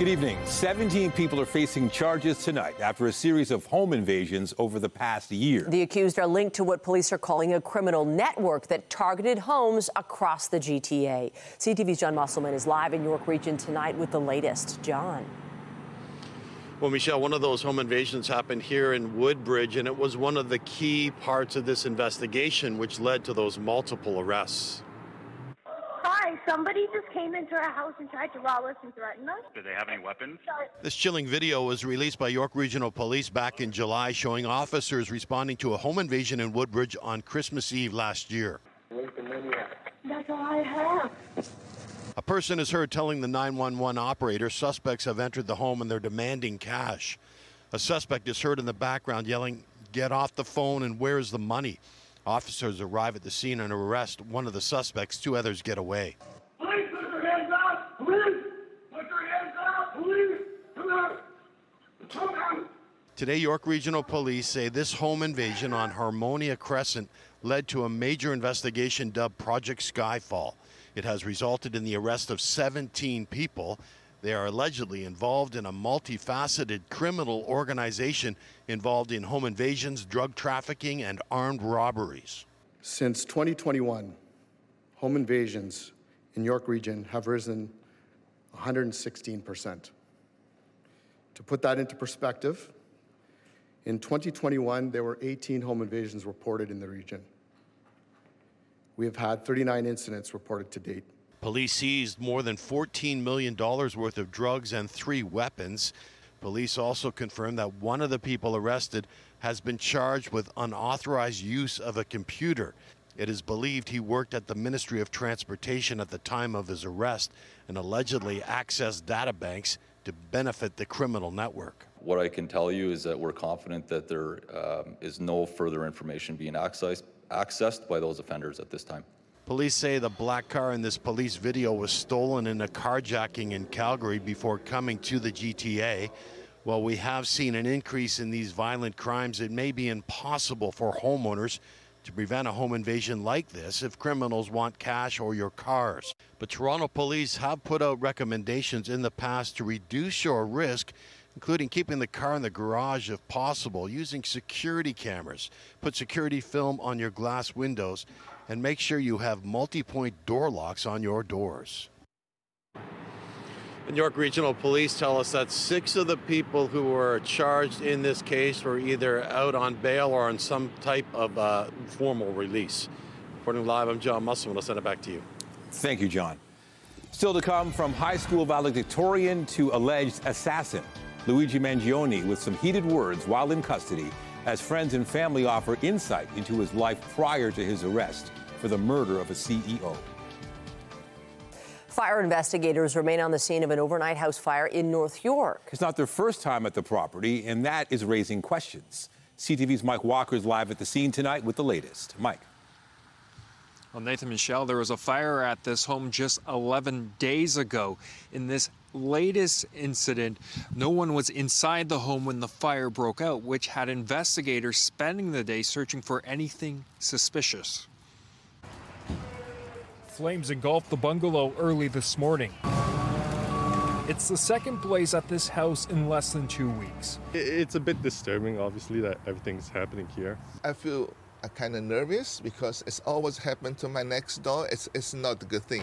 Good evening. 17 people are facing charges tonight after a series of home invasions over the past year. The accused are linked to what police are calling a criminal network that targeted homes across the GTA. CTV's John Musselman is live in York Region tonight with the latest. John. Well, Michelle, one of those home invasions happened here in Woodbridge, and it was one of the key parts of this investigation, which led to those multiple arrests. Hi, somebody just came into our house and tried to rob us and threaten us. Did they have any weapons? This chilling video was released by York Regional Police back in July, showing officers responding to a home invasion in Woodbridge on Christmas Eve last year. That's all I have. A person is heard telling the 911 operator suspects have entered the home and they're demanding cash. A suspect is heard in the background yelling, "Get off the phone and where's the money?" Officers arrive at the scene and arrest one of the suspects. Two others get away. Police, put your hands up! Police! Put your hands up! Police! Come out! Come out! Today, York Regional Police say this home invasion on Harmonia Crescent led to a major investigation dubbed Project Skyfall. It has resulted in the arrest of 17 people. They are allegedly involved in a multifaceted criminal organization involved in home invasions, drug trafficking, and armed robberies. Since 2021, home invasions in York Region have risen 116%. To put that into perspective, in 2021, there were 18 home invasions reported in the region. We have had 39 incidents reported to date. Police seized more than $14 million worth of drugs and 3 weapons. Police also confirmed that one of the people arrested has been charged with unauthorized use of a computer. It is believed he worked at the Ministry of Transportation at the time of his arrest and allegedly accessed data banks to benefit the criminal network. What I can tell you is that we're confident that there is no further information being accessed by those offenders at this time. Police say the black car in this police video was stolen in a carjacking in Calgary before coming to the GTA. While we have seen an increase in these violent crimes, it may be impossible for homeowners to prevent a home invasion like this if criminals want cash or your cars. But Toronto police have put out recommendations in the past to reduce your risk, including keeping the car in the garage if possible, using security cameras, put security film on your glass windows, and make sure you have multi-point door locks on your doors. And York Regional Police tell us that 6 of the people who were charged in this case were either out on bail or on some type of formal release. Reporting live, I'm John Musselman. I'll send it back to you. Thank you, John. Still to come, from high school valedictorian to alleged assassin, Luigi Mangione with some heated words while in custody as friends and family offer insight into his life prior to his arrest for the murder of a CEO. Fire investigators remain on the scene of an overnight house fire in North York. It's not their first time at the property, and that is raising questions. CTV's Mike Walker is live at the scene tonight with the latest. Mike. Well, Nathan, Michelle, there was a fire at this home just 11 days ago. In this latest incident, no one was inside the home when the fire broke out, which had investigators spending the day searching for anything suspicious. Flames engulfed the bungalow early this morning. It's the second blaze at this house in less than 2 weeks. It's a bit disturbing, obviously, that everything's happening here. I feel kind of nervous because it's always happened to my next door. It's not a good thing.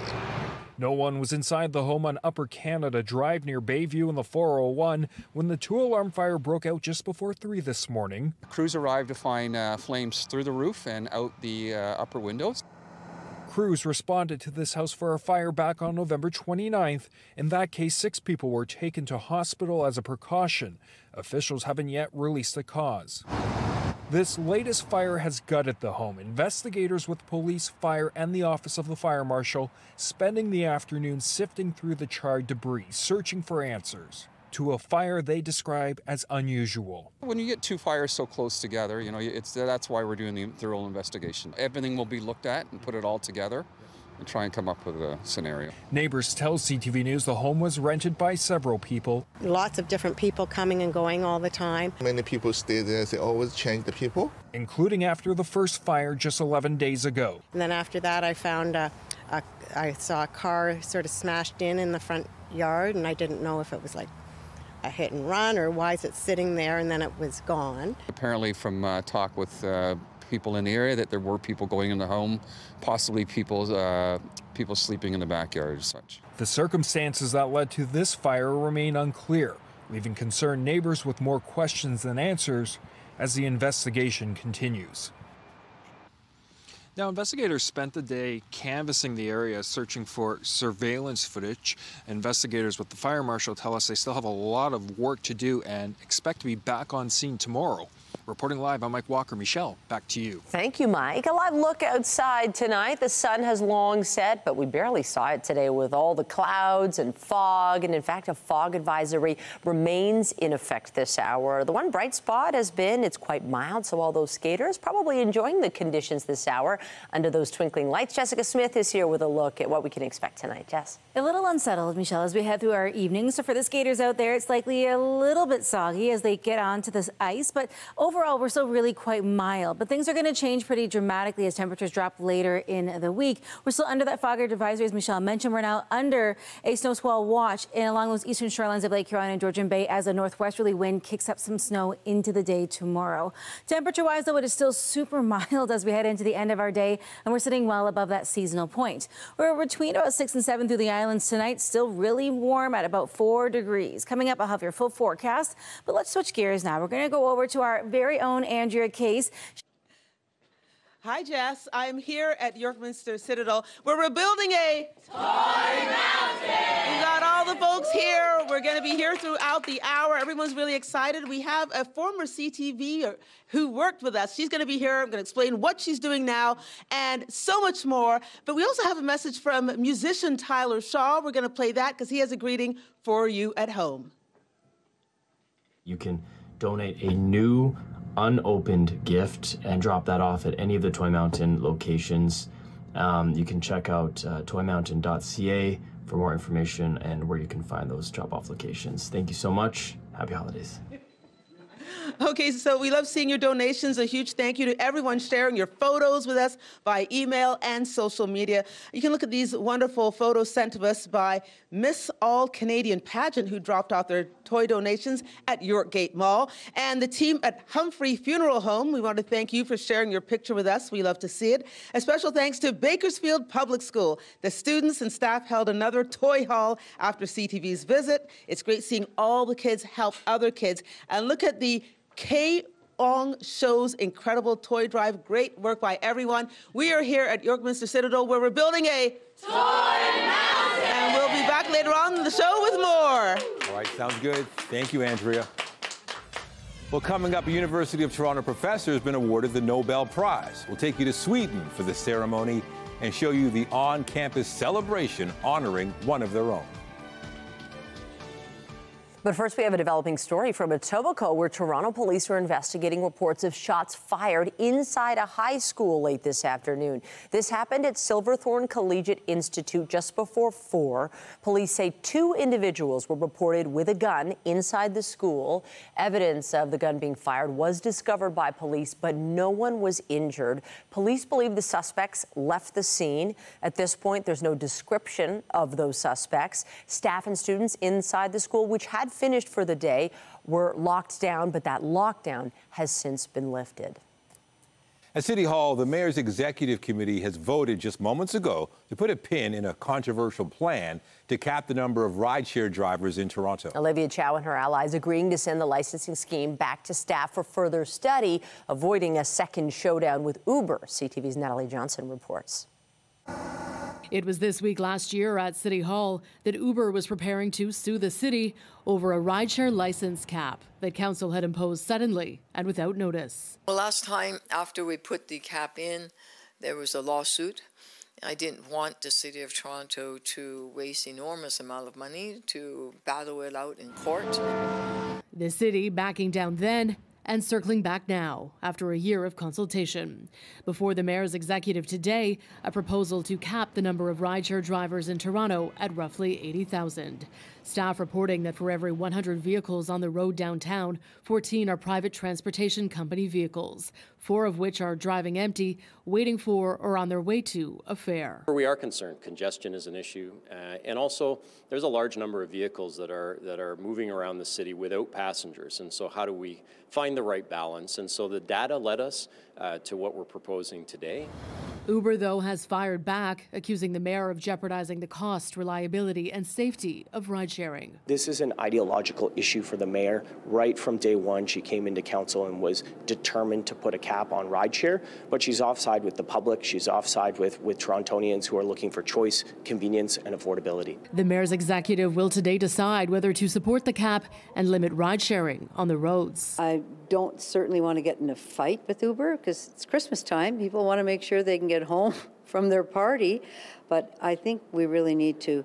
No one was inside the home on Upper Canada Drive near Bayview in the 401 when the 2-alarm fire broke out just before 3 this morning. Crews arrived to find flames through the roof and out the upper windows. Crews responded to this house for a fire back on November 29th. In that case, 6 people were taken to hospital as a precaution. Officials haven't yet released the cause. This latest fire has gutted the home. Investigators with police, fire, and the Office of the Fire Marshal spending the afternoon sifting through the charred debris, searching for answers to a fire they describe as unusual. When you get 2 fires so close together, that's why we're doing the thorough investigation. Everything will be looked at and put it all together and try and come up with a scenario. Neighbors tell CTV News the home was rented by several people. Lots of different people coming and going all the time. Many people stay there. They always change the people. Including after the first fire just 11 days ago. And then after that, I found I saw a car sort of smashed in the front yard, and I didn't know if it was like a hit and run or why is it sitting there, and then it was gone. Apparently from talk with people in the area that there were people going in the home, possibly people sleeping in the backyard and such. The circumstances that led to this fire remain unclear, leaving concerned neighbors with more questions than answers as the investigation continues. Now, investigators spent the day canvassing the area, searching for surveillance footage. Investigators with the fire marshal tell us they still have a lot of work to do and expect to be back on scene tomorrow. Reporting live, I'm Mike Walker. Michelle, back to you. Thank you, Mike. A live look outside tonight. The sun has long set, but we barely saw it today with all the clouds and fog. And in fact, a fog advisory remains in effect this hour. The one bright spot has been it's quite mild, so all those skaters probably enjoying the conditions this hour under those twinkling lights. Jessica Smith is here with a look at what we can expect tonight. Jess? A little unsettled, Michelle, as we head through our evening. So for the skaters out there, it's likely a little bit soggy as they get onto this ice, but overall, we're still really quite mild. But things are going to change pretty dramatically as temperatures drop later in the week. We're still under that fog advisory, as Michelle mentioned. We're now under a snow squall watch and along those eastern shorelines of Lake Huron and Georgian Bay as a northwesterly wind kicks up some snow into the day tomorrow. Temperature-wise, though, it is still super mild as we head into the end of our day, and we're sitting well above that seasonal point. We're between about 6 and 7 through the islands tonight, still really warm at about 4 degrees. Coming up, I'll have your full forecast, but let's switch gears now. We're going to go over to our very own Andrea Case. Hi, Jess. I'm here at Yorkminster Citadel, where we're building a toy mountain. We got all the folks here. We're going to be here throughout the hour. Everyone's really excited. We have a former CTV who worked with us. She's going to be here. I'm going to explain what she's doing now and so much more. But we also have a message from musician Tyler Shaw. We're going to play that because he has a greeting for you at home. You can donate a new unopened gift and drop that off at any of the Toy Mountain locations. You can check out toymountain.ca for more information and where you can find those drop-off locations. Thank you so much. Happy holidays. Okay, so we love seeing your donations. A huge thank you to everyone sharing your photos with us by email and social media. You can look at these wonderful photos sent to us by Miss All Canadian Pageant, who dropped off their toy donations at Yorkgate Mall. And the team at Humphrey Funeral Home, we want to thank you for sharing your picture with us. We love to see it. A special thanks to Bakersfield Public School. The students and staff held another toy haul after CTV's visit. It's great seeing all the kids help other kids. And look at the K-Ong Show's incredible toy drive. Great work by everyone. We are here at Yorkminster Citadel, where we're building a toy mountain. And we'll be back later on in the show with more. All right, sounds good. Thank you, Andrea. Well, coming up, a University of Toronto professor has been awarded the Nobel Prize. We'll take you to Sweden for the ceremony and show you the on-campus celebration honoring one of their own. But first, we have a developing story from Etobicoke, where Toronto police are investigating reports of shots fired inside a high school late this afternoon. This happened at Silverthorne Collegiate Institute just before 4. Police say 2 individuals were reported with a gun inside the school. Evidence of the gun being fired was discovered by police, but no one was injured. Police believe the suspects left the scene. At this point, there's no description of those suspects. Staff and students inside the school, which had finished for the day, were locked down, but that lockdown has since been lifted. At City Hall, the Mayor's Executive Committee has voted just moments ago to put a pin in a controversial plan to cap the number of rideshare drivers in Toronto. Olivia Chow and her allies agreeing to send the licensing scheme back to staff for further study, avoiding a second showdown with Uber. CTV's Natalie Johnson reports. It was this week last year at City Hall that Uber was preparing to sue the city over a rideshare license cap that council had imposed suddenly and without notice. Well, last time after we put the cap in, there was a lawsuit. I didn't want the City of Toronto to waste enormous amount of money to battle it out in court. The city backing down then and circling back now after a year of consultation. Before the mayor's executive today, a proposal to cap the number of rideshare drivers in Toronto at roughly 80,000. Staff reporting that for every 100 vehicles on the road downtown, 14 are private transportation company vehicles, 4 of which are driving empty, waiting for or on their way to a fare. We are concerned. Congestion is an issue, and also there's a large number of vehicles that are moving around the city without passengers. And so how do we find the right balance? And so the data led us to what we're proposing today. Uber, though, has fired back, accusing the mayor of jeopardizing the cost, reliability, and safety of ride-sharing. This is an ideological issue for the mayor. Right from day one, she came into council and was determined to put a cap on rideshare, but she's offside with the public. She's offside with Torontonians who are looking for choice, convenience, and affordability. The mayor's executive will today decide whether to support the cap and limit ride-sharing on the roads. I don't certainly want to get in a fight with Uber because it's Christmas time. People want to make sure they can get home from their party, but I think we really need to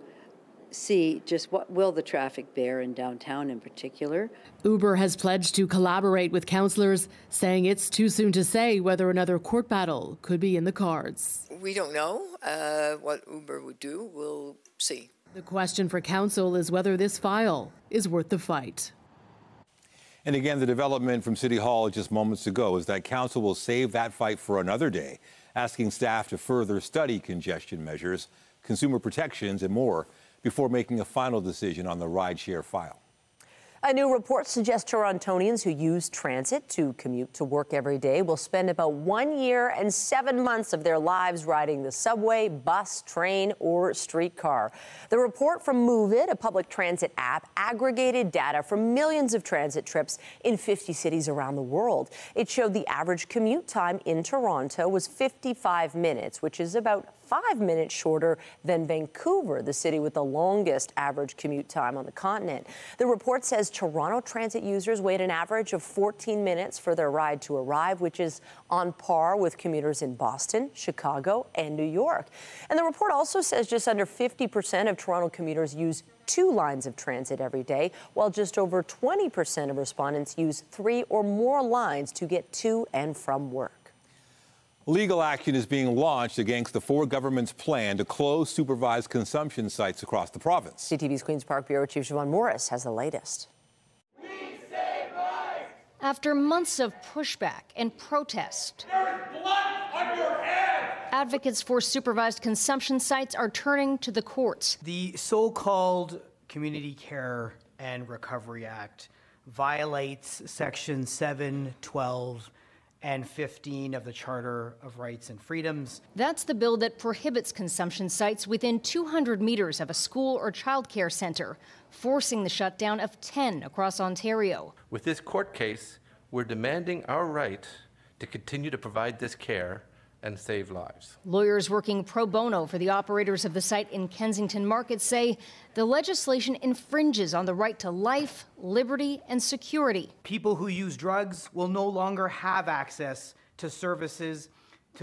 see just what will the traffic bear in downtown in particular. Uber has pledged to collaborate with councillors, saying it's too soon to say whether another court battle could be in the cards. We don't know what Uber would do. We'll see. The question for council is whether this file is worth the fight. And again, the development from City Hall just moments ago is that council will save that fight for another day, asking staff to further study congestion measures, consumer protections, and more before making a final decision on the rideshare file. A new report suggests Torontonians who use transit to commute to work every day will spend about 1 year and 7 months of their lives riding the subway, bus, train, or streetcar. The report from Move It, a public transit app, aggregated data from millions of transit trips in 50 cities around the world. It showed the average commute time in Toronto was 55 minutes, which is about 5 minutes shorter than Vancouver, the city with the longest average commute time on the continent. The report says Toronto transit users wait an average of 14 minutes for their ride to arrive, which is on par with commuters in Boston, Chicago, and New York. And the report also says just under 50% of Toronto commuters use 2 lines of transit every day, while just over 20% of respondents use 3 or more lines to get to and from work. Legal action is being launched against the Ford government's plan to close supervised consumption sites across the province. CTV's Queen's Park Bureau Chief Siobhan Morris has the latest. After months of pushback and protest, advocates for supervised consumption sites are turning to the courts. The so-called Community Care and Recovery Act violates Section 7, 12, and 15 of the Charter of Rights and Freedoms. That's the bill that prohibits consumption sites within 200 meters of a school or childcare center, forcing the shutdown of 10 across Ontario. With this court case, we're demanding our right to continue to provide this care and save lives. Lawyers working pro bono for the operators of the site in Kensington Market say the legislation infringes on the right to life, liberty, and security. People who use drugs will no longer have access to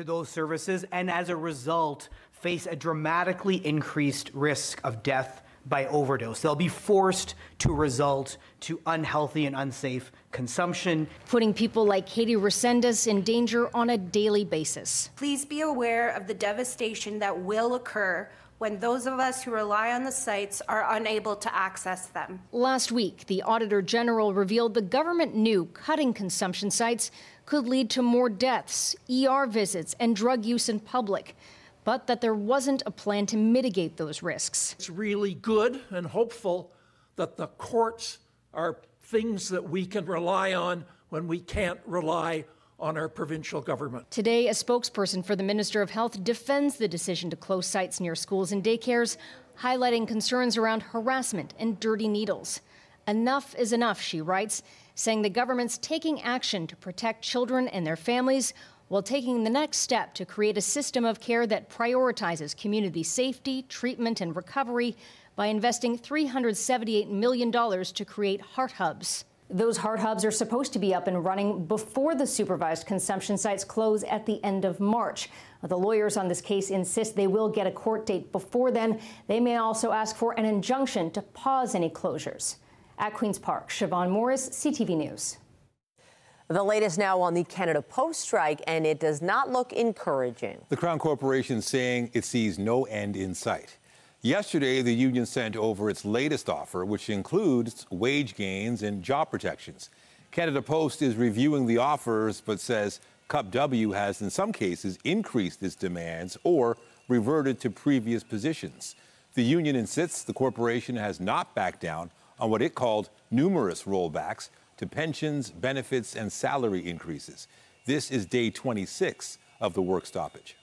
those services, and as a result, face a dramatically increased risk of death by overdose. They'll be forced to result to unhealthy and unsafe consumption, putting people like Katie Resendez in danger on a daily basis. Please be aware of the devastation that will occur when those of us who rely on the sites are unable to access them. Last week, the Auditor General revealed the government knew cutting consumption sites could lead to more deaths, ER visits, and drug use in public, but that there wasn't a plan to mitigate those risks. It's really good and hopeful that the courts are things that we can rely on when we can't rely on our provincial government. Today, a spokesperson for the Minister of Health defends the decision to close sites near schools and daycares, highlighting concerns around harassment and dirty needles. Enough is enough, she writes, saying the government's taking action to protect children and their families while taking the next step to create a system of care that prioritizes community safety, treatment, and recovery by investing $378 million to create heart hubs. Those heart hubs are supposed to be up and running before the supervised consumption sites close at the end of March. The lawyers on this case insist they will get a court date before then. They may also ask for an injunction to pause any closures. At Queen's Park, Siobhan Morris, CTV News. The latest now on the Canada Post strike, and it does not look encouraging. The Crown Corporation saying it sees no end in sight. Yesterday, the union sent over its latest offer, which includes wage gains and job protections. Canada Post is reviewing the offers, but says Cup W has, in some cases, increased its demands or reverted to previous positions. The union insists the corporation has not backed down on what it called numerous rollbacks to pensions, benefits, and salary increases. This is day 26 of the work stoppage.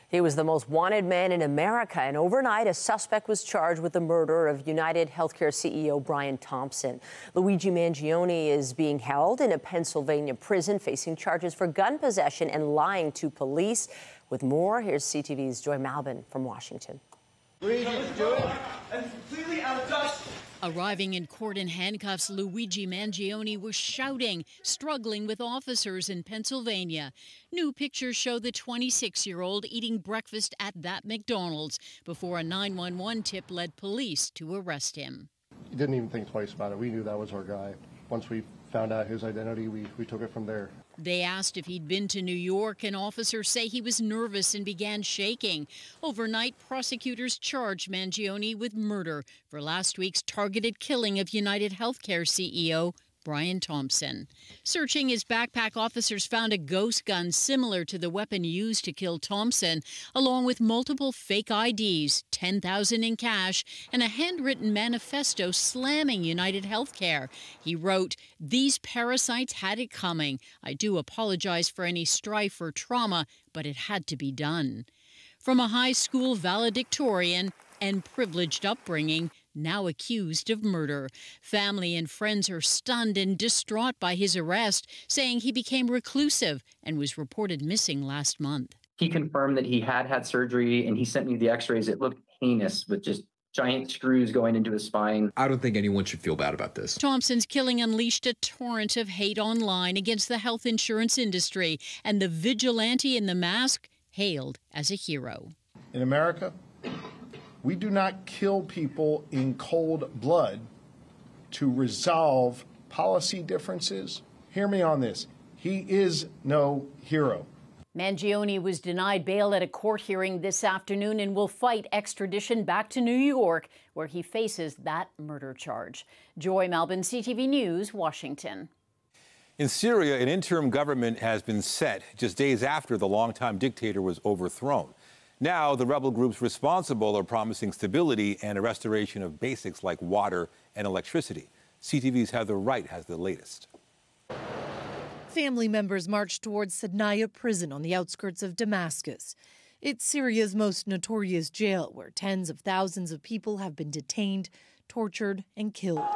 He was the most wanted man in America, and overnight, a suspect was charged with the murder of United Healthcare CEO Brian Thompson. Luigi Mangione is being held in a Pennsylvania prison, facing charges for gun possession and lying to police. With more, here's CTV's Joy Malbin from Washington. Arriving in court in handcuffs, Luigi Mangione was shouting, struggling with officers in Pennsylvania. New pictures show the 26-year-old eating breakfast at that McDonald's before a 911 tip led police to arrest him. He didn't even think twice about it. We knew that was our guy. Once we found out his identity, we took it from there. They asked if he'd been to New York, and officers say he was nervous and began shaking. Overnight, prosecutors charged Mangione with murder for last week's targeted killing of United Healthcare CEO Brian Thompson. Searching his backpack, officers found a ghost gun similar to the weapon used to kill Thompson, along with multiple fake IDs, $10,000 in cash, and a handwritten manifesto slamming United Healthcare. He wrote, "These parasites had it coming. I do apologize for any strife or trauma, but it had to be done." From a high school valedictorian and privileged upbringing, now accused of murder. Family and friends are stunned and distraught by his arrest, saying he became reclusive and was reported missing last month. He confirmed that he had surgery, and he sent me the x-rays. It looked heinous with just giant screws going into his spine. I don't think anyone should feel bad about this. Thompson's killing unleashed a torrent of hate online against the health insurance industry, and the vigilante in the mask hailed as a hero. In America, we do not kill people in cold blood to resolve policy differences. Hear me on this. He is no hero. Mangione was denied bail at a court hearing this afternoon and will fight extradition back to New York, where he faces that murder charge. Joy Malbin, CTV News, Washington. In Syria, an interim government has been set just days after the longtime dictator was overthrown. Now, the rebel groups responsible are promising stability and a restoration of basics like water and electricity. CTV's Heather Wright has the latest. Family members marched towards Sednaya prison on the outskirts of Damascus. It's Syria's most notorious jail, where tens of thousands of people have been detained, tortured, and killed.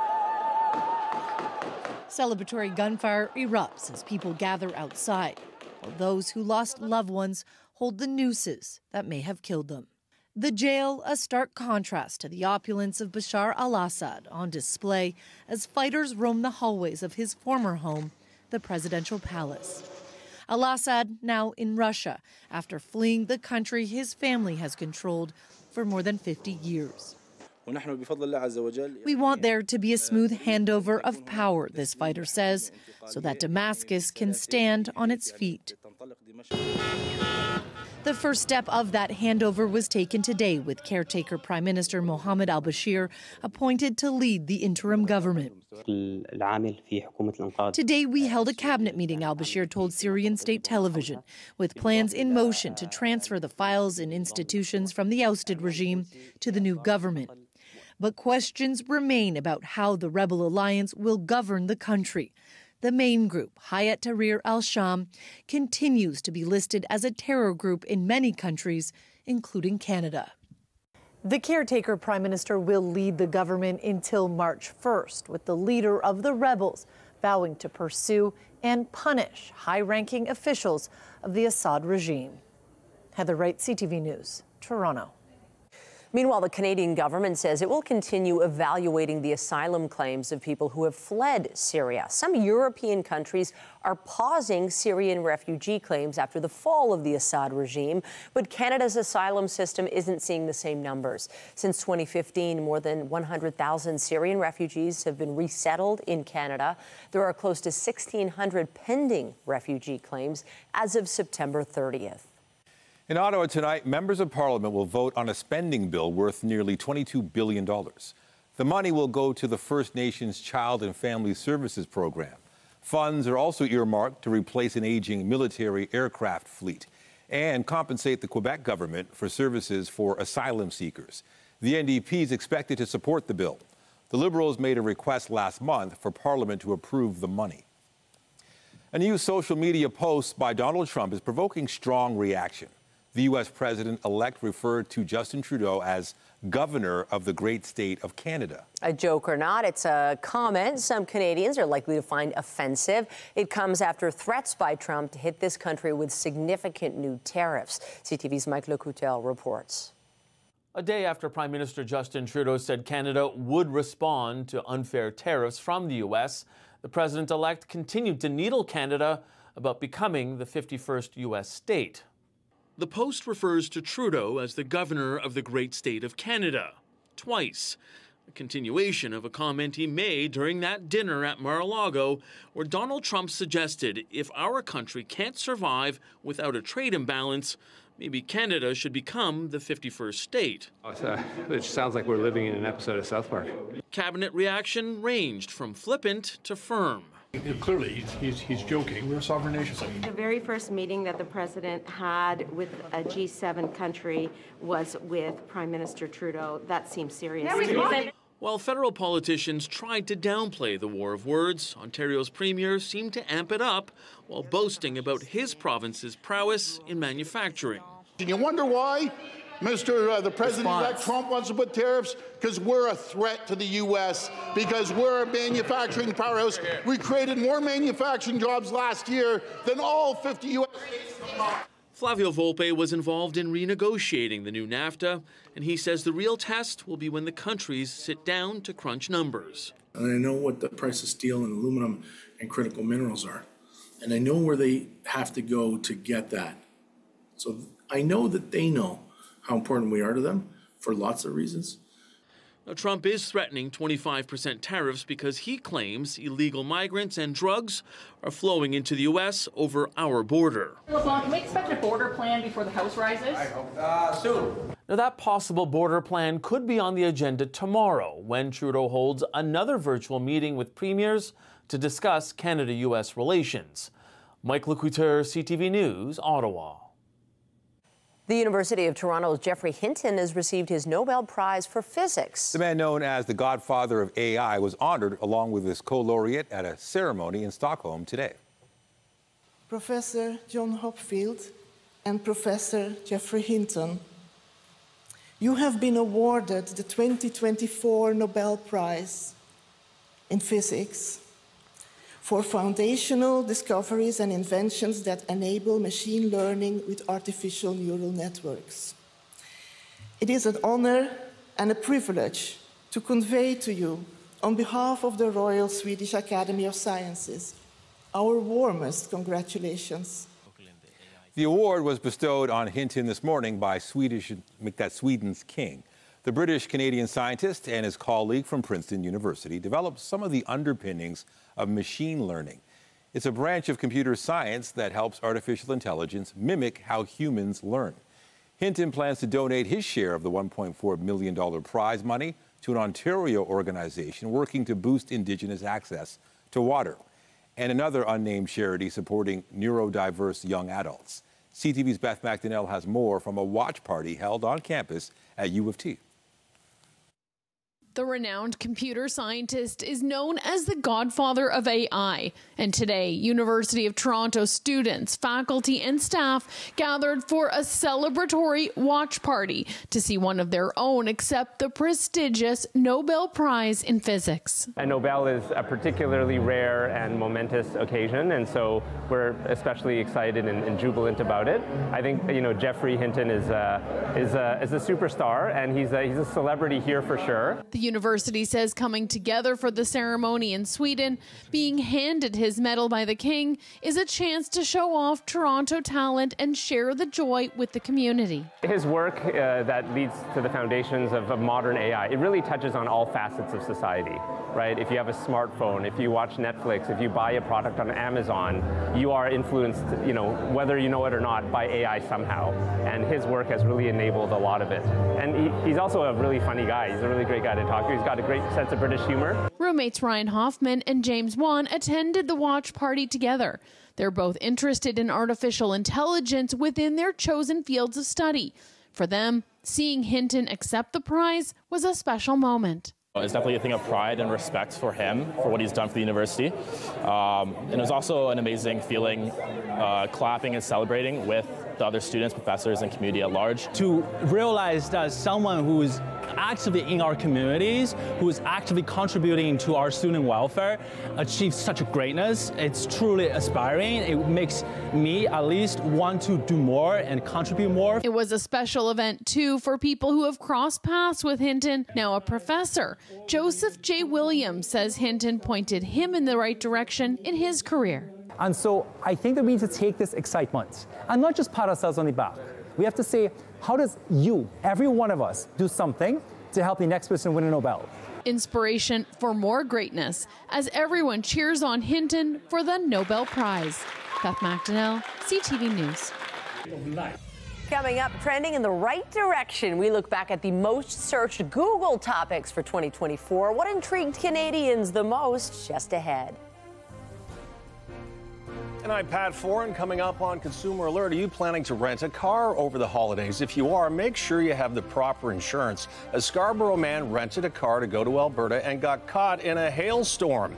Celebratory gunfire erupts as people gather outside, while those who lost loved ones hold the nooses that may have killed them. The jail, a stark contrast to the opulence of Bashar al-Assad, on display as fighters roam the hallways of his former home, the presidential palace. Al-Assad now in Russia after fleeing the country his family has controlled for more than 50 years. We want there to be a smooth handover of power, this fighter says, so that Damascus can stand on its feet. The first step of that handover was taken today, with caretaker Prime Minister Mohammed al-Bashir appointed to lead the interim government. Today we held a cabinet meeting, al-Bashir told Syrian state television, with plans in motion to transfer the files and institutions from the ousted regime to the new government. But questions remain about how the rebel alliance will govern the country. The main group, Hayat Tahrir al-Sham, continues to be listed as a terror group in many countries, including Canada. The caretaker prime minister will lead the government until March 1st, with the leader of the rebels vowing to pursue and punish high-ranking officials of the Assad regime. Heather Wright, CTV News, Toronto. Meanwhile, the Canadian government says it will continue evaluating the asylum claims of people who have fled Syria. Some European countries are pausing Syrian refugee claims after the fall of the Assad regime, but Canada's asylum system isn't seeing the same numbers. Since 2015, more than 100,000 Syrian refugees have been resettled in Canada. There are close to 1,600 pending refugee claims as of September 30th. In Ottawa tonight, members of Parliament will vote on a spending bill worth nearly $22 billion. The money will go to the First Nations Child and Family Services Program. Funds are also earmarked to replace an aging military aircraft fleet and compensate the Quebec government for services for asylum seekers. The NDP is expected to support the bill. The Liberals made a request last month for Parliament to approve the money. A new social media post by Donald Trump is provoking strong reaction. The U.S. president-elect referred to Justin Trudeau as governor of the great state of Canada. A joke or not, it's a comment some Canadians are likely to find offensive. It comes after threats by Trump to hit this country with significant new tariffs. CTV's Mike Lecoutel reports. A day after Prime Minister Justin Trudeau said Canada would respond to unfair tariffs from the U.S., the president-elect continued to needle Canada about becoming the 51st U.S. state. The post refers to Trudeau as the governor of the great state of Canada, twice, a continuation of a comment he made during that dinner at Mar-a-Lago where Donald Trump suggested if our country can't survive without a trade imbalance, maybe Canada should become the 51st state. It sounds like we're living in an episode of South Park. Cabinet reaction ranged from flippant to firm. Clearly, he's joking. We're a sovereign nation. The very first meeting that the president had with a G7 country was with Prime Minister Trudeau. That seems serious. While federal politicians tried to downplay the war of words, Ontario's premier seemed to amp it up while boasting about his province's prowess in manufacturing. And you wonder why, the President-elect Trump wants to put tariffs? Because we're a threat to the U.S., because we're a manufacturing powerhouse. We created more manufacturing jobs last year than all 50 U.S. states combined. Flavio Volpe was involved in renegotiating the new NAFTA, and he says the real test will be when the countries sit down to crunch numbers. And I know what the price of steel and aluminum and critical minerals are, and I know where they have to go to get that. So I know that they know how important we are to them for lots of reasons. Now, Trump is threatening 25% tariffs because he claims illegal migrants and drugs are flowing into the U.S. over our border. Can we expect a border plan before the House rises? I hope soon. Now, that possible border plan could be on the agenda tomorrow when Trudeau holds another virtual meeting with premiers to discuss Canada-U.S. relations. Mike Lecoutel, CTV News, Ottawa. The University of Toronto's Geoffrey Hinton has received his Nobel Prize for Physics. The man known as the godfather of AI was honored along with his co-laureate at a ceremony in Stockholm today. Professor John Hopfield and Professor Geoffrey Hinton, you have been awarded the 2024 Nobel Prize in Physics for foundational discoveries and inventions that enable machine learning with artificial neural networks. It is an honor and a privilege to convey to you, on behalf of the Royal Swedish Academy of Sciences, our warmest congratulations. The award was bestowed on Hinton this morning by Sweden's king. The British-Canadian scientist and his colleague from Princeton University developed some of the underpinnings of machine learning. It's a branch of computer science that helps artificial intelligence mimic how humans learn. Hinton plans to donate his share of the $1.4 million prize money to an Ontario organization working to boost Indigenous access to water, and another unnamed charity supporting neurodiverse young adults. CTV's Beth McDonnell has more from a watch party held on campus at U of T. The renowned computer scientist is known as the godfather of AI, and today, University of Toronto students, faculty, and staff gathered for a celebratory watch party to see one of their own accept the prestigious Nobel Prize in Physics. A Nobel is a particularly rare and momentous occasion, and so we're especially excited and jubilant about it. I think, Geoffrey Hinton is a superstar, and he's a celebrity here for sure. The university says coming together for the ceremony in Sweden, being handed his medal by the king, is a chance to show off Toronto talent and share the joy with the community. His work that leads to the foundations of modern AI, it really touches on all facets of society, right? If you have a smartphone, if you watch Netflix, if you buy a product on Amazon, you are influenced, whether you know it or not, by AI somehow. And his work has really enabled a lot of it. And he's also a really funny guy. He's a really great guy to talk to. He's got a great sense of British humor. Roommates Ryan Hoffman and James Wan attended the watch party together. They're both interested in artificial intelligence within their chosen fields of study. For them, seeing Hinton accept the prize was a special moment. It's definitely a thing of pride and respect for him, for what he's done for the university. And it was also an amazing feeling clapping and celebrating with the other students, professors, and community at large. To realize that someone who is actively in our communities, who is actively contributing to our student welfare, achieves such a greatness, it's truly aspiring. It makes me at least want to do more and contribute more. It was a special event, too, for people who have crossed paths with Hinton, now a professor. Joseph J. Williams says Hinton pointed him in the right direction in his career. And so I think that we need to take this excitement and not just pat ourselves on the back. We have to say, how does you, every one of us, do something to help the next person win a Nobel? Inspiration for more greatness as everyone cheers on Hinton for the Nobel Prize. Beth McDonnell, CTV News. Coming up, trending in the right direction, we look back at the most searched Google topics for 2024. What intrigued Canadians the most? Just ahead. And I'm Pat Foran. Coming up on Consumer Alert, are you planning to rent a car over the holidays? If you are, make sure you have the proper insurance. A Scarborough man rented a car to go to Alberta and got caught in a hailstorm.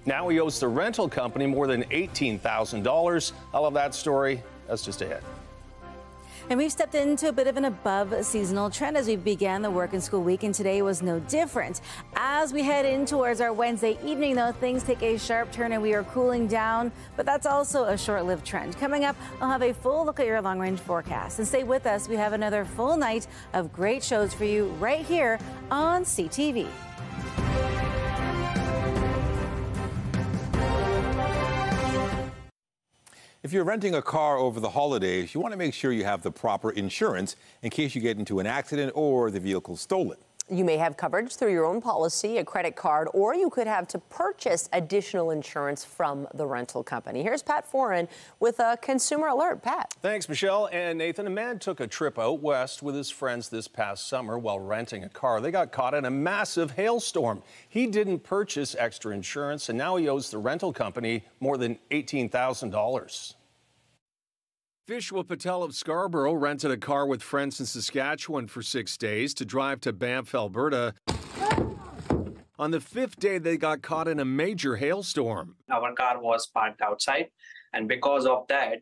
Now he owes the rental company more than $18,000. I love that story. That's just ahead. And we've stepped into a bit of an above-seasonal trend as we began the work and school week, and today was no different. As we head in towards our Wednesday evening, though, things take a sharp turn and we are cooling down, but that's also a short-lived trend. Coming up, I'll have a full look at your long-range forecast. And stay with us. We have another full night of great shows for you right here on CTV. If you're renting a car over the holidays, you want to make sure you have the proper insurance in case you get into an accident or the vehicle's stolen. You may have coverage through your own policy, a credit card, or you could have to purchase additional insurance from the rental company. Here's Pat Foran with a Consumer Alert. Pat. Thanks, Michelle and Nathan. A man took a trip out west with his friends this past summer while renting a car. They got caught in a massive hailstorm. He didn't purchase extra insurance, and now he owes the rental company more than $18,000. Vishwa Patel of Scarborough rented a car with friends in Saskatchewan for 6 days to drive to Banff, Alberta. On the 5th day, they got caught in a major hailstorm. Our car was parked outside, and because of that,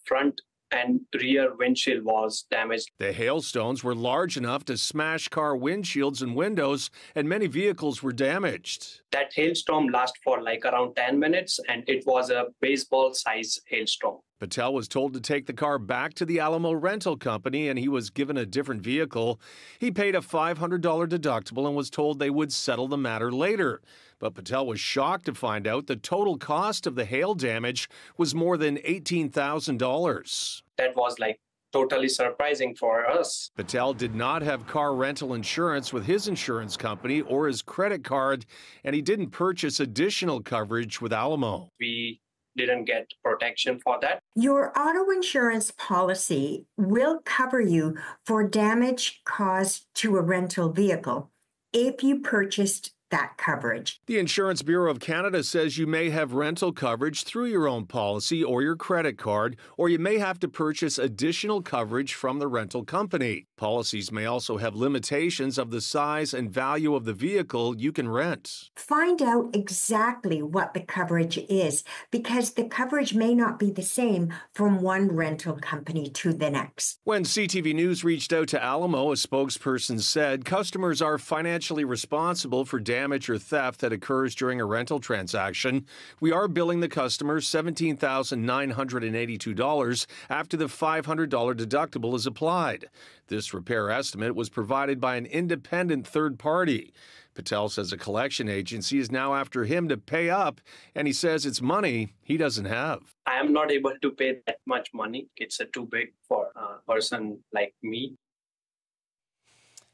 front and rear windshield was damaged. The hailstones were large enough to smash car windshields and windows, and many vehicles were damaged. That hailstorm lasted for like around 10 minutes, and it was a baseball-sized hailstorm. Patel was told to take the car back to the Alamo rental company, and he was given a different vehicle. He paid a $500 deductible and was told they would settle the matter later. But Patel was shocked to find out the total cost of the hail damage was more than $18,000. That was like totally surprising for us. Patel did not have car rental insurance with his insurance company or his credit card, and he didn't purchase additional coverage with Alamo. We didn't get protection for that. Your auto insurance policy will cover you for damage caused to a rental vehicle if you purchased that coverage. The Insurance Bureau of Canada says you may have rental coverage through your own policy or your credit card, or you may have to purchase additional coverage from the rental company. Policies may also have limitations of the size and value of the vehicle you can rent. Find out exactly what the coverage is, because the coverage may not be the same from one rental company to the next. When CTV News reached out to Alamo, a spokesperson said customers are financially responsible for damage damage or theft that occurs during a rental transaction. We are billing the customer $17,982 after the $500 deductible is applied. This repair estimate was provided by an independent third party. Patel says a collection agency is now after him to pay up, and he says it's money he doesn't have. I am not able to pay that much money. It's too big for a person like me.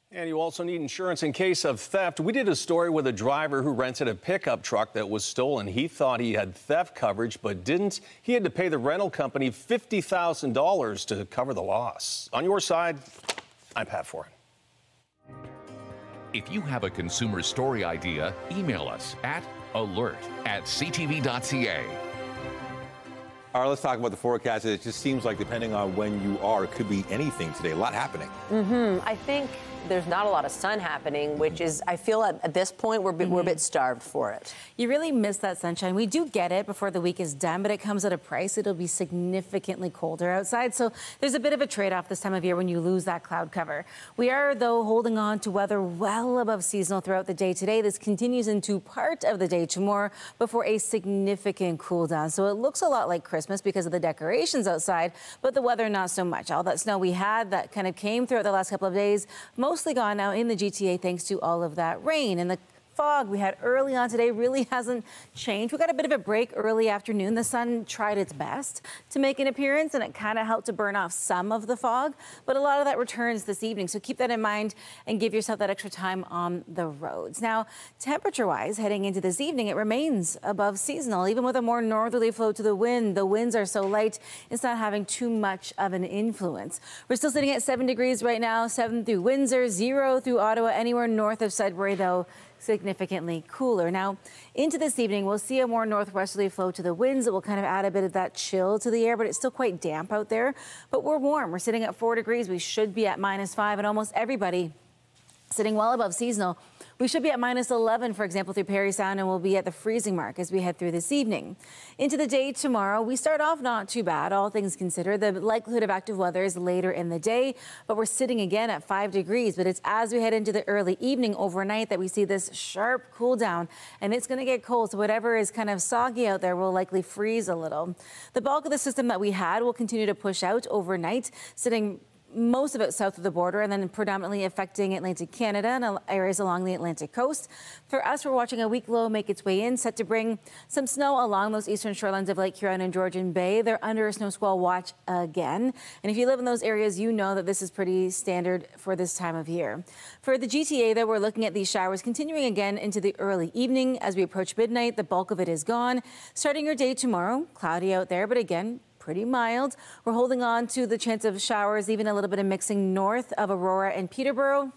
And you also need insurance in case of theft. We did a story with a driver who rented a pickup truck that was stolen. He thought he had theft coverage, but didn't. He had to pay the rental company $50,000 to cover the loss. On your side, I'm Pat Foran. If you have a consumer story idea, email us at alert@ctv.ca. All right, let's talk about the forecast. It just seems like depending on when you are, it could be anything today. A lot happening. I think there's not a lot of sun happening, which is, I feel at this point, we're a bit starved for it. You really miss that sunshine. We do get it before the week is done, but it comes at a price. It'll be significantly colder outside. So there's a bit of a trade-off this time of year when you lose that cloud cover. We are, though, holding on to weather well above seasonal throughout the day today. This continues into part of the day tomorrow before a significant cool down. So it looks a lot like Christmas because of the decorations outside, but the weather not so much. All that snow we had that kind of came throughout the last couple of days, mostly gone now in the GTA thanks to all of that rain. And the fog we had early on today really hasn't changed. We got a bit of a break early afternoon. The sun tried its best to make an appearance, and it kind of helped to burn off some of the fog, but a lot of that returns this evening. So keep that in mind and give yourself that extra time on the roads. Now, temperature-wise, heading into this evening, it remains above seasonal, even with a more northerly flow to the wind. The winds are so light, it's not having too much of an influence. We're still sitting at 7 degrees right now, 7 through Windsor, 0 through Ottawa. Anywhere north of Sudbury, though, significantly cooler. Now, into this evening, we'll see a more northwesterly flow to the winds that will kind of add a bit of that chill to the air, but it's still quite damp out there. But we're warm. We're sitting at 4 degrees. We should be at -5, and almost everybody sitting well above seasonal. We should be at -11, for example, through Parry Sound, and we'll be at the freezing mark as we head through this evening. Into the day tomorrow, we start off not too bad, all things considered. The likelihood of active weather is later in the day, but we're sitting again at 5 degrees. But it's as we head into the early evening overnight that we see this sharp cool down, and it's going to get cold. So whatever is kind of soggy out there will likely freeze a little. The bulk of the system that we had will continue to push out overnight, sitting most of it south of the border and then predominantly affecting Atlantic Canada and areas along the Atlantic coast. For us, we're watching a weak low make its way in, set to bring some snow along those eastern shorelines of Lake Huron and Georgian Bay. They're under a snow squall watch again. And if you live in those areas, you know that this is pretty standard for this time of year. For the GTA, though, we're looking at these showers continuing again into the early evening. As we approach midnight, the bulk of it is gone. Starting your day tomorrow, cloudy out there, but again, pretty mild. We're holding on to the chance of showers, even a little bit of mixing north of Aurora and Peterborough.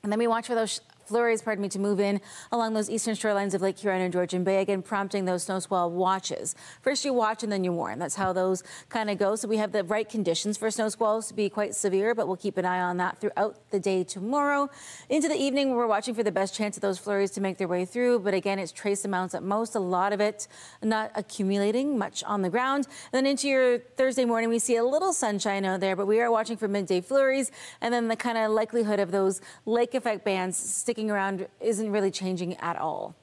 And then we watch for those flurries, to move in along those eastern shorelines of Lake Huron and Georgian Bay, again prompting those snow squall watches. First you watch and then you warn. That's how those kind of go. So we have the right conditions for snow squalls to be quite severe, but we'll keep an eye on that throughout the day tomorrow. Into the evening, we're watching for the best chance of those flurries to make their way through, but again, it's trace amounts at most, a lot of it not accumulating much on the ground. And then into your Thursday morning, we see a little sunshine out there, but we are watching for midday flurries, and then the kind of likelihood of those lake effect bands sticking around isn't really changing at all.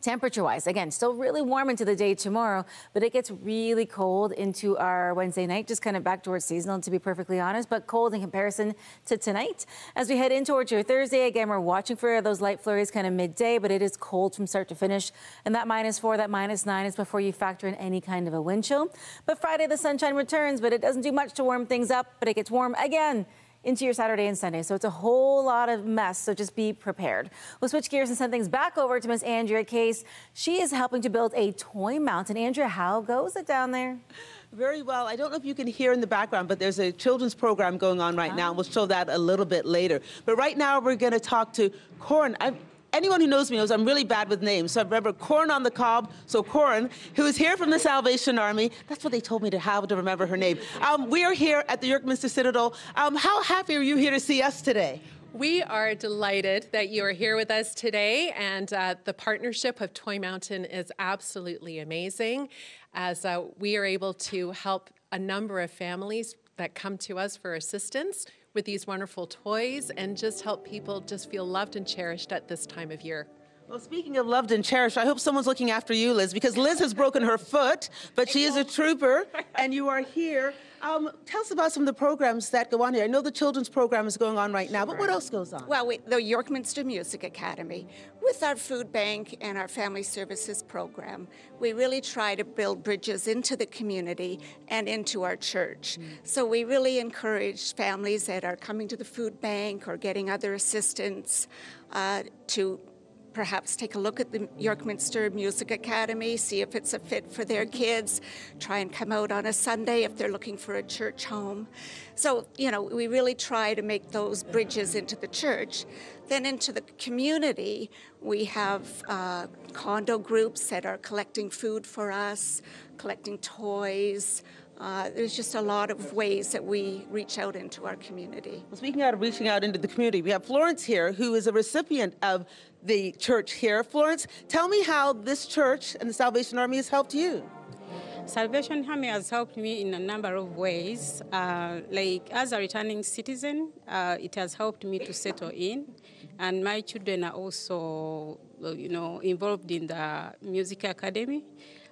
Temperature-wise, again, still really warm into the day tomorrow, but it gets really cold into our Wednesday night, just kind of back towards seasonal, to be perfectly honest, but cold in comparison to tonight. As we head in towards your Thursday, again, we're watching for those light flurries kind of midday, but it is cold from start to finish. And that -4, that -9 is before you factor in any kind of a wind chill. But Friday, the sunshine returns, but it doesn't do much to warm things up, but it gets warm again into your Saturday and Sunday. So it's a whole lot of mess, so just be prepared. We'll switch gears and send things back over to Miss Andrea Case. She is helping to build a toy mountain. Andrea, how goes it down there? Very well. I don't know if you can hear in the background, but there's a children's program going on right now. We'll show that a little bit later. But right now we're going to talk to Corin. Anyone who knows me knows I'm really bad with names. So I remember Corin on the cob. So Corin, who is here from the Salvation Army. That's what they told me to have to remember her name. We are here at the York Minster Citadel. How happy are you here to see us today? We are delighted that you are here with us today, and the partnership of Toy Mountain is absolutely amazing, as we are able to help a number of families that come to us for assistance with these wonderful toys and just help people just feel loved and cherished at this time of year. Well, speaking of loved and cherished, I hope someone's looking after you, Liz, because Liz has broken her foot, but she is a trooper, and you are here. Tell us about some of the programs that go on here. I know the children's program is going on right now, but what else goes on? Well, the Yorkminster Music Academy, with our food bank and our family services program, we really try to build bridges into the community and into our church. So we really encourage families that are coming to the food bank or getting other assistance to perhaps take a look at the Yorkminster Music Academy, see if it's a fit for their kids, try and come out on a Sunday if they're looking for a church home. So, you know, we really try to make those bridges into the church. Then into the community, we have condo groups that are collecting food for us, collecting toys. There's just a lot of ways that we reach out into our community. Well, speaking of reaching out into the community, we have Florence here, who is a recipient of the church here. Florence, tell me how this church and the Salvation Army has helped you. Salvation Army has helped me in a number of ways. Like as a returning citizen, it has helped me to settle in. And my children are also, involved in the music academy.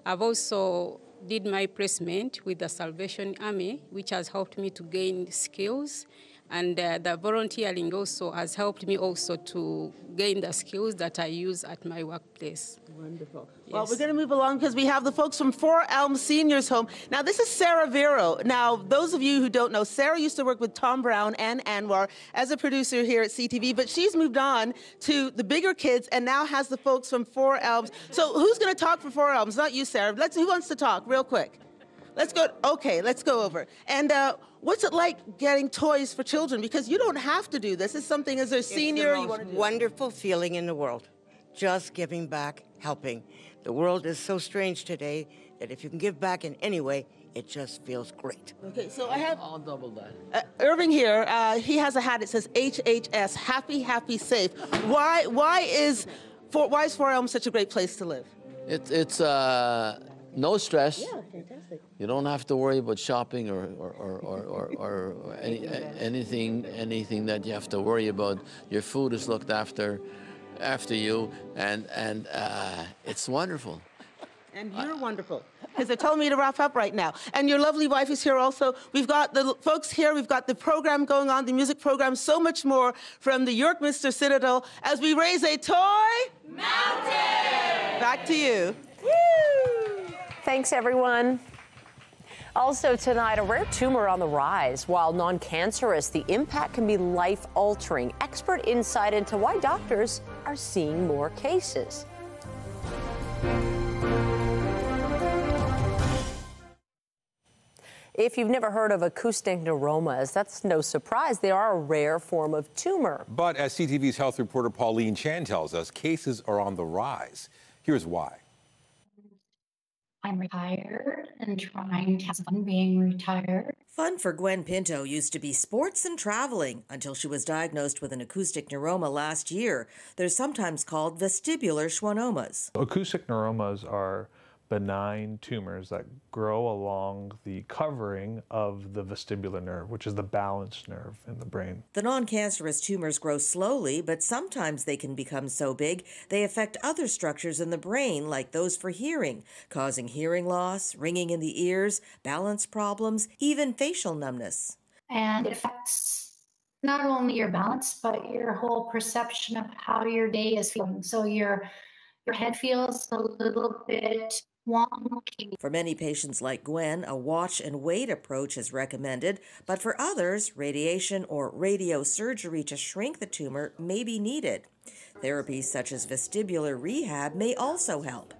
I've also did my placement with the Salvation Army, which has helped me to gain skills. And the volunteering also has helped me also to gain the skills that I use at my workplace. Wonderful. Yes. Well, we're going to move along because we have the folks from Four Elms Seniors Home. Now, this is Sarah Vero. Now, those of you who don't know, Sarah used to work with Tom Brown and Anwar as a producer here at CTV, but she's moved on to the bigger kids and now has the folks from Four Elms. So who's going to talk for Four Elms? Not you, Sarah. Who wants to talk real quick? Let's go. Okay, let's go over. And what's it like getting toys for children? Because you don't have to do this. It's something as a senior you want to do. Wonderful feeling in the world. Just giving back, helping. The world is so strange today that if you can give back in any way, it just feels great. Okay, so I have... I'll double that. Irving here, he has a hat that says HHS, happy, happy, safe. Why is Four Elms such a great place to live? It's no stress. Yeah, fantastic. You don't have to worry about shopping or anything that you have to worry about. Your food is looked after you, and it's wonderful. And you're wonderful, because they're telling me to wrap up right now. And your lovely wife is here also. We've got the folks here. We've got the program going on, the music program, so much more from the Yorkminster Citadel as we raise a toy mountain. Back to you. Woo! Thanks, everyone. Also tonight, a rare tumor on the rise. While non-cancerous, the impact can be life-altering. Expert insight into why doctors are seeing more cases. If you've never heard of acoustic neuromas, that's no surprise. They are a rare form of tumor. But as CTV's health reporter Pauline Chan tells us, cases are on the rise. Here's why. I'm retired and trying to have fun being retired. Fun for Gwen Pinto used to be sports and traveling until she was diagnosed with an acoustic neuroma last year. They're sometimes called vestibular schwannomas. Acoustic neuromas are benign tumors that grow along the covering of the vestibular nerve, which is the balance nerve in the brain. The non-cancerous tumors grow slowly, but sometimes they can become so big they affect other structures in the brain, like those for hearing, causing hearing loss, ringing in the ears, balance problems, even facial numbness. And it affects not only your balance, but your whole perception of how your day is feeling. So your head feels a little bit wonky. For many patients like Gwen, a watch and wait approach is recommended, but for others, radiation or radiosurgery to shrink the tumor may be needed. Therapies such as vestibular rehab may also help.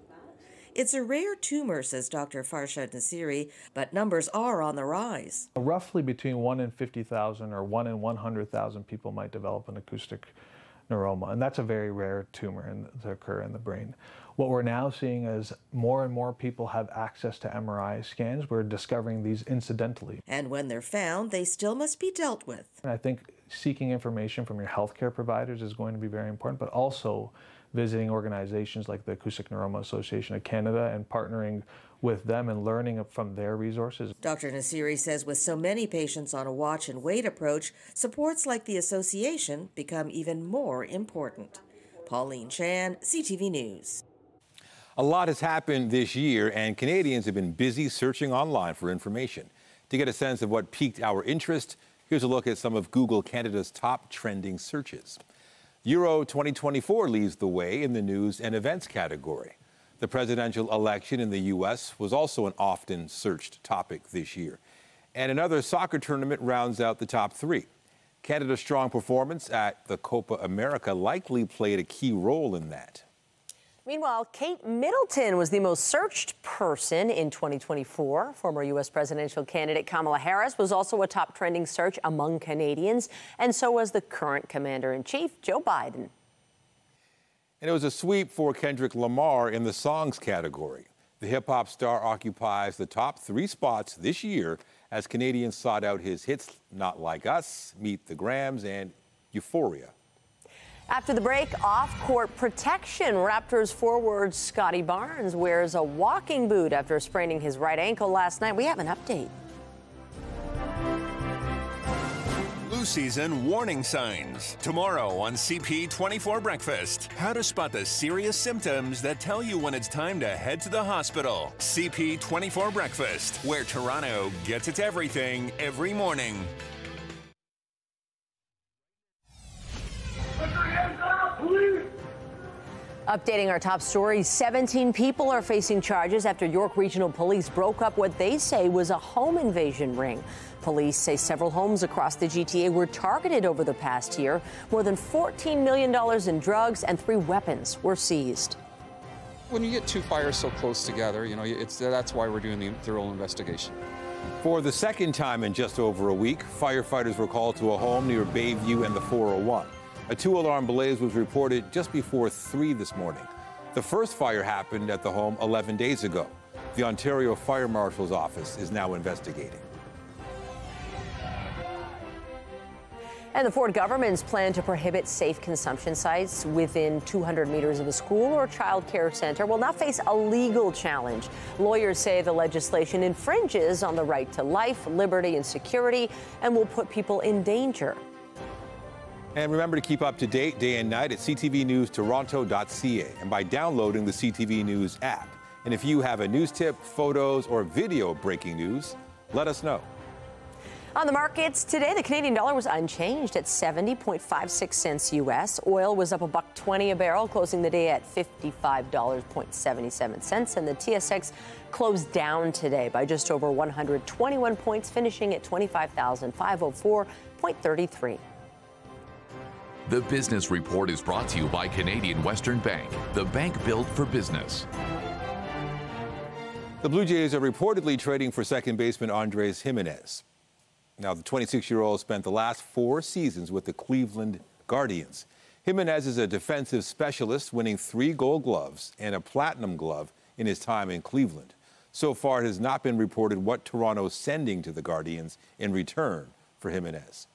It's a rare tumor, says Dr. Farshad Nasiri, but numbers are on the rise. Roughly between 1 in 50,000 or 1 in 100,000 people might develop an acoustic neuroma, and that's a very rare tumor to occur in the brain. What we're now seeing is more and more people have access to MRI scans. We're discovering these incidentally. And when they're found, they still must be dealt with. And I think seeking information from your healthcare providers is going to be very important, but also visiting organizations like the Acoustic Neuroma Association of Canada and partnering with them and learning from their resources. Dr. Nasiri says with so many patients on a watch and wait approach, supports like the association become even more important. Pauline Chan, CTV News. A lot has happened this year, and Canadians have been busy searching online for information. To get a sense of what piqued our interest, here's a look at some of Google Canada's top trending searches. Euro 2024 leads the way in the news and events category. The presidential election in the U.S. was also an often searched topic this year. And another soccer tournament rounds out the top three. Canada's strong performance at the Copa America likely played a key role in that. Meanwhile, Kate Middleton was the most searched person in 2024. Former U.S. presidential candidate Kamala Harris was also a top trending search among Canadians, and so was the current commander-in-chief, Joe Biden. And it was a sweep for Kendrick Lamar in the songs category. The hip-hop star occupies the top three spots this year as Canadians sought out his hits Not Like Us, Meet the Grams, and Euphoria. After the break, off-court protection. Raptors forward Scotty Barnes wears a walking boot after spraining his right ankle last night. We have an update. Flu season warning signs. Tomorrow on CP24 Breakfast. How to spot the serious symptoms that tell you when it's time to head to the hospital. CP24 Breakfast, where Toronto gets its everything every morning. Updating our top stories, 17 people are facing charges after York Regional Police broke up what they say was a home invasion ring. Police say several homes across the GTA were targeted over the past year. More than $14 million in drugs and 3 weapons were seized. When you get 2 fires so close together, that's why we're doing the thorough investigation. For the second time in just over a week, firefighters were called to a home near Bayview and the 401. A 2-alarm blaze was reported just before 3 this morning. The first fire happened at the home 11 days ago. The Ontario Fire Marshal's office is now investigating. And the Ford government's plan to prohibit safe consumption sites within 200 meters of a school or child care center will now face a legal challenge. Lawyers say the legislation infringes on the right to life, liberty, and security and will put people in danger. And remember to keep up to date day and night at ctvnewstoronto.ca and by downloading the CTV News app. And if you have a news tip, photos, or video of breaking news, let us know. On the markets today, the Canadian dollar was unchanged at 70.56 cents U.S. Oil was up $1.20 a barrel, closing the day at $55.77. And the TSX closed down today by just over 121 points, finishing at 25,504.33. The Business Report is brought to you by Canadian Western Bank, the bank built for business. The Blue Jays are reportedly trading for second baseman Andres Gimenez. Now, the 26-year-old spent the last 4 seasons with the Cleveland Guardians. Gimenez is a defensive specialist, winning 3 Gold Gloves and a Platinum Glove in his time in Cleveland. So far, it has not been reported what Toronto is sending to the Guardians in return for Gimenez.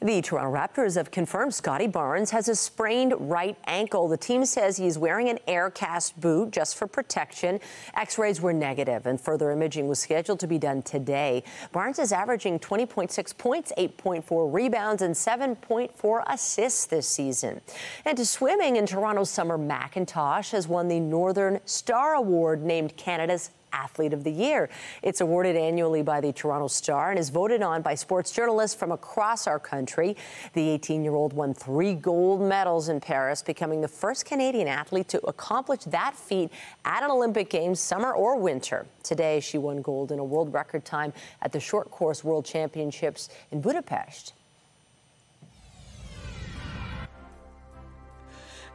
The Toronto Raptors have confirmed Scotty Barnes has a sprained right ankle. The team says he's wearing an air cast boot just for protection. X-rays were negative and further imaging was scheduled to be done today. Barnes is averaging 20.6 points, 8.4 rebounds, and 7.4 assists this season. And to swimming in Toronto, Summer McIntosh has won the Northern Star Award, named Canada's Athlete of the Year. It's awarded annually by the Toronto Star and is voted on by sports journalists from across our country. The 18-year-old won 3 gold medals in Paris, becoming the first Canadian athlete to accomplish that feat at an Olympic Games, summer or winter. Today, she won gold in a world record time at the Short Course World Championships in Budapest.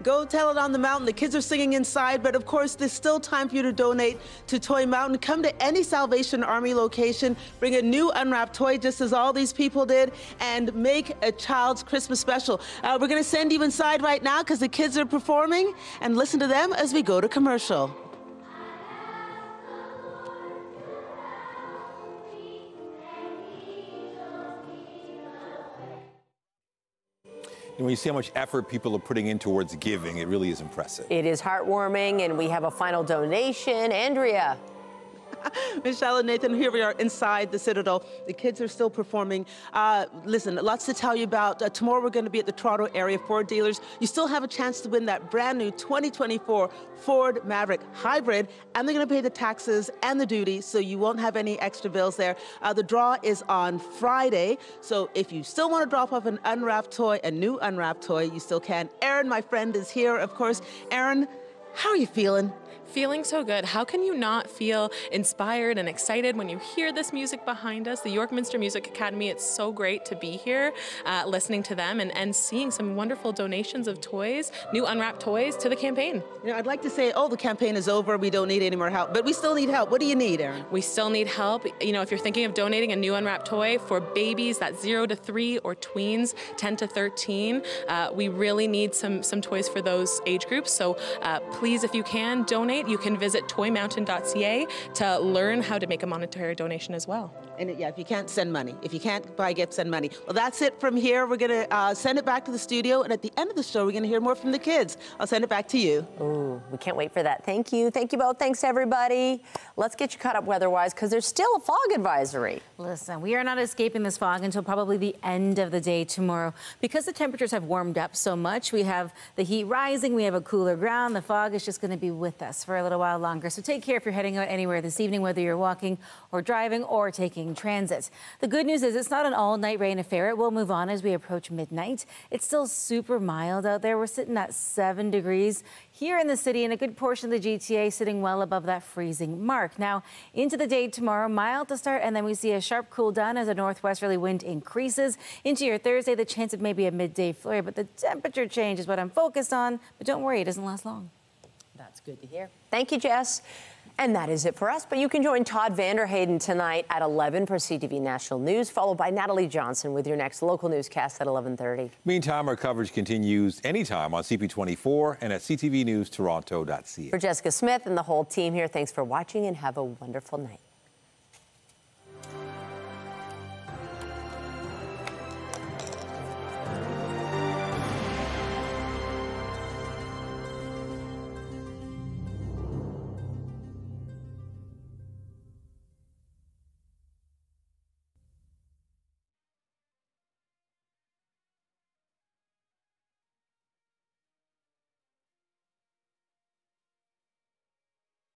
Go tell it on the mountain. The kids are singing inside, but of course, there's still time for you to donate to Toy Mountain. Come to any Salvation Army location, bring a new unwrapped toy, just as all these people did, and make a child's Christmas special. We're going to send you inside right now because the kids are performing, and listen to them as we go to commercial. And when you see how much effort people are putting in towards giving, it really is impressive. It is heartwarming, and we have a final donation. Andrea. Michelle and Nathan, here we are inside the Citadel. The kids are still performing. Listen, lots to tell you about. Tomorrow we're going to be at the Toronto area Ford dealers. You still have a chance to win that brand new 2024 Ford Maverick Hybrid, and they're going to pay the taxes and the duty, so you won't have any extra bills there. The draw is on Friday, so if you still want to drop off an unwrapped toy, a new unwrapped toy, you still can. Aaron, my friend, is here, of course. Aaron, how are you feeling? Feeling so good. How can you not feel inspired and excited when you hear this music behind us? The York Minster Music Academy, it's so great to be here listening to them and seeing some wonderful donations of toys, new unwrapped toys to the campaign. You know, I'd like to say, oh, the campaign is over, we don't need any more help, but we still need help. What do you need, Aaron? We still need help. You know, if you're thinking of donating a new unwrapped toy for babies, that's 0 to 3, or tweens, 10 to 13, we really need some toys for those age groups. So please, if you can, donate. You can visit toymountain.ca to learn how to make a monetary donation as well. And yeah, if you can't, send money. If you can't buy gifts, send money. Well, that's it from here. We're going to send it back to the studio, and at the end of the show, we're going to hear more from the kids. I'll send it back to you. Ooh, we can't wait for that. Thank you. Thank you both. Thanks, everybody. Let's get you caught up weather-wise, because there's still a fog advisory. Listen, we are not escaping this fog until probably the end of the day tomorrow. Because the temperatures have warmed up so much, we have the heat rising, we have a cooler ground. The fog is just going to be with us for a little while longer. So take care if you're heading out anywhere this evening, whether you're walking or driving or taking transit. The good news is it's not an all-night rain affair. It will move on as we approach midnight. It's still super mild out there. We're sitting at 7 degrees here in the city, and a good portion of the GTA sitting well above that freezing mark. Now, into the day tomorrow, mild to start, and then we see a sharp cool down as a northwesterly wind increases. Into your Thursday, the chance of maybe a midday flurry, but the temperature change is what I'm focused on. But don't worry, it doesn't last long. That's good to hear. Thank you, Jess. And that is it for us. But you can join Todd Vanderhayden tonight at 11 for CTV National News, followed by Natalie Johnson with your next local newscast at 11:30. Meantime, our coverage continues anytime on CP24 and at ctvnewstoronto.ca. For Jessica Smith and the whole team here, thanks for watching and have a wonderful night.